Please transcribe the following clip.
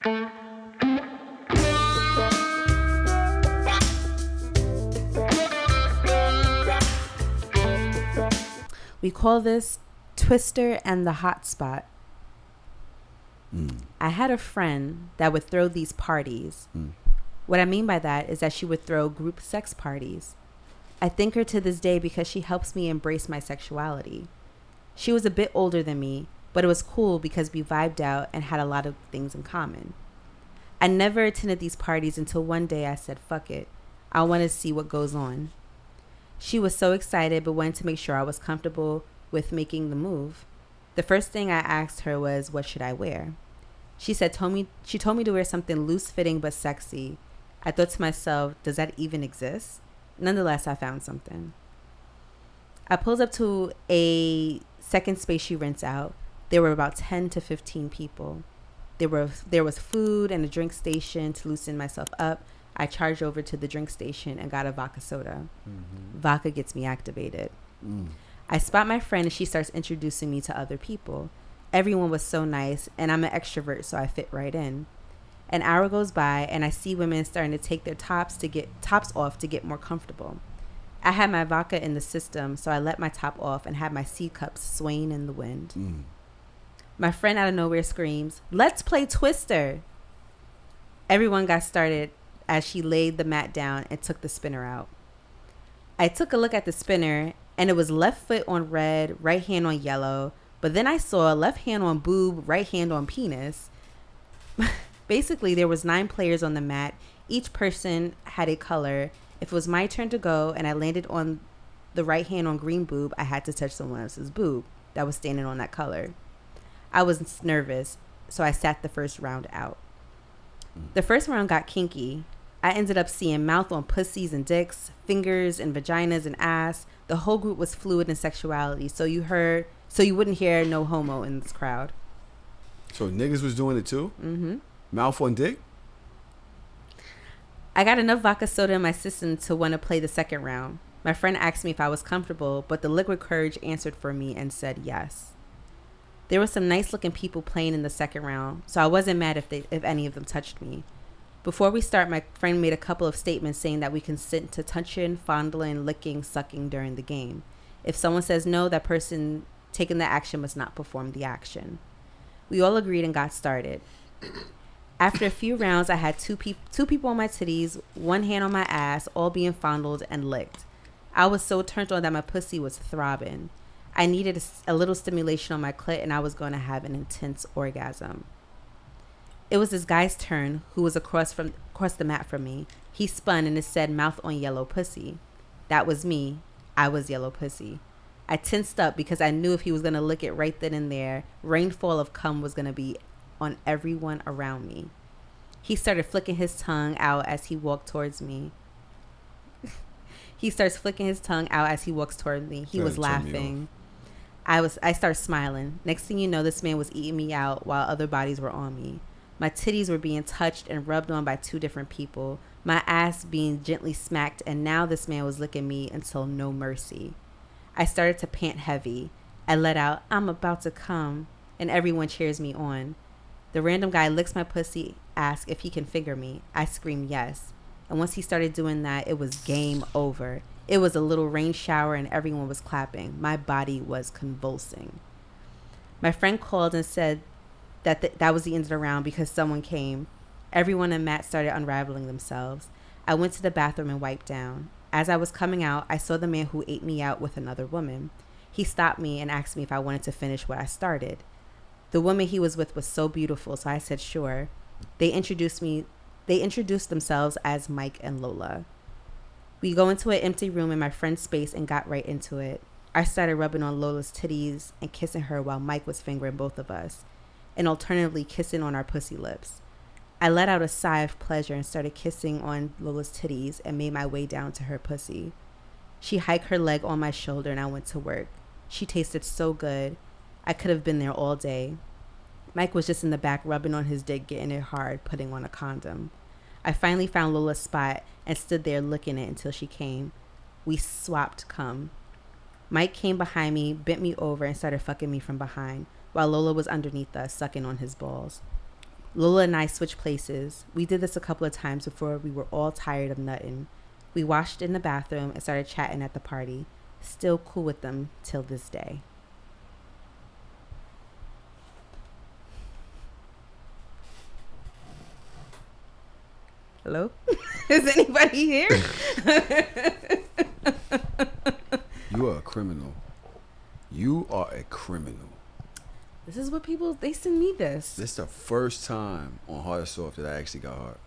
We call this Twister and the Hot Spot. I had a friend that would throw these parties. What I mean by that is that she would throw group sex parties. I thank her to this day because she helps me embrace my sexuality. She was a bit older than me, but it was cool because we vibed out and had a lot of things in common. I never attended these parties until one day I said, fuck it. I want to see what goes on. She was so excited but wanted to make sure I was comfortable with making the move. The first thing I asked her was, what should I wear? She told me to wear something loose-fitting but sexy. I thought to myself, does that even exist? Nonetheless, I found something. I pulled up to a second space she rents out. There were about 10 to 15 people. There was food and a drink station to loosen myself up. I charged over to the drink station and got a vodka soda. Vodka gets me activated. I spot my friend and she starts introducing me to other people. Everyone was so nice, and I'm an extrovert, so I fit right in. An hour goes by and I see women starting to take their tops off to get more comfortable. I had my vodka in the system, so I let my top off and had my C cups swaying in the wind. My friend out of nowhere screams, "Let's play Twister." Everyone got started as she laid the mat down and took the spinner out. I took a look at the spinner and it was left foot on red, right hand on yellow, but then I saw left hand on boob, right hand on penis. Basically, there was 9 players on the mat. Each person had a color. If it was my turn to go and I landed on the right hand on green boob, I had to touch someone else's boob that was standing on that color. I was nervous, so I sat the first round out. The first round got kinky. I ended up seeing mouth on pussies and dicks, fingers and vaginas and ass. The whole group was fluid in sexuality, so you wouldn't hear no homo in this crowd. So niggas was doing it too? Mouth on dick? I got enough vodka soda in my system to want to play the second round. My friend asked me if I was comfortable, but the liquid courage answered for me and said yes. There were some nice looking people playing in the second round, so I wasn't mad if any of them touched me. Before we start, my friend made a couple of statements saying that we consent to touching, fondling, licking, sucking during the game. If someone says no, that person taking the action must not perform the action. We all agreed and got started. After a few rounds, I had two people on my titties, one hand on my ass, all being fondled and licked. I was so turned on that my pussy was throbbing. I needed a little stimulation on my clit, and I was going to have an intense orgasm. It was this guy's turn, who was across the mat from me. He spun and it said mouth on yellow pussy. That was me. I was yellow pussy. I tensed up because I knew if he was going to lick it right then and there, rainfall of cum was going to be on everyone around me. He started flicking his tongue out as he walked towards me. He starts flicking his tongue out as he walks toward me. He was laughing. I started smiling. Next thing you know, this man was eating me out while other bodies were on me. My titties were being touched and rubbed on by 2 different people. My ass being gently smacked, and now this man was licking me until no mercy. I started to pant heavy. I let out, "I'm about to come," and everyone cheers me on. The random guy licks my pussy, asks if he can finger me. I scream yes. And once he started doing that, it was game over. It was a little rain shower and everyone was clapping. My body was convulsing. My friend called and said that was the end of the round because someone came. Everyone and Matt started unraveling themselves. I went to the bathroom and wiped down. As I was coming out, I saw the man who ate me out with another woman. He stopped me and asked me if I wanted to finish what I started. The woman he was with was so beautiful, so I said sure. They introduced themselves as Mike and Lola. We go into an empty room in my friend's space and got right into it. I started rubbing on Lola's titties and kissing her while Mike was fingering both of us, and alternatively kissing on our pussy lips. I let out a sigh of pleasure and started kissing on Lola's titties and made my way down to her pussy. She hiked her leg on my shoulder and I went to work. She tasted so good. I could have been there all day. Mike was just in the back rubbing on his dick, getting it hard, putting on a condom. I finally found Lola's spot and stood there looking it until she came. We swapped cum. Mike came behind me, bent me over, and started fucking me from behind, while Lola was underneath us, sucking on his balls. Lola and I switched places. We did this a couple of times before we were all tired of nutting. We washed in the bathroom and started chatting at the party. Still cool with them till this day. Hello? Is anybody here? You are a criminal. You are a criminal. This is what people, they send me this. This is the first time on Hard or Soft that I actually got hard.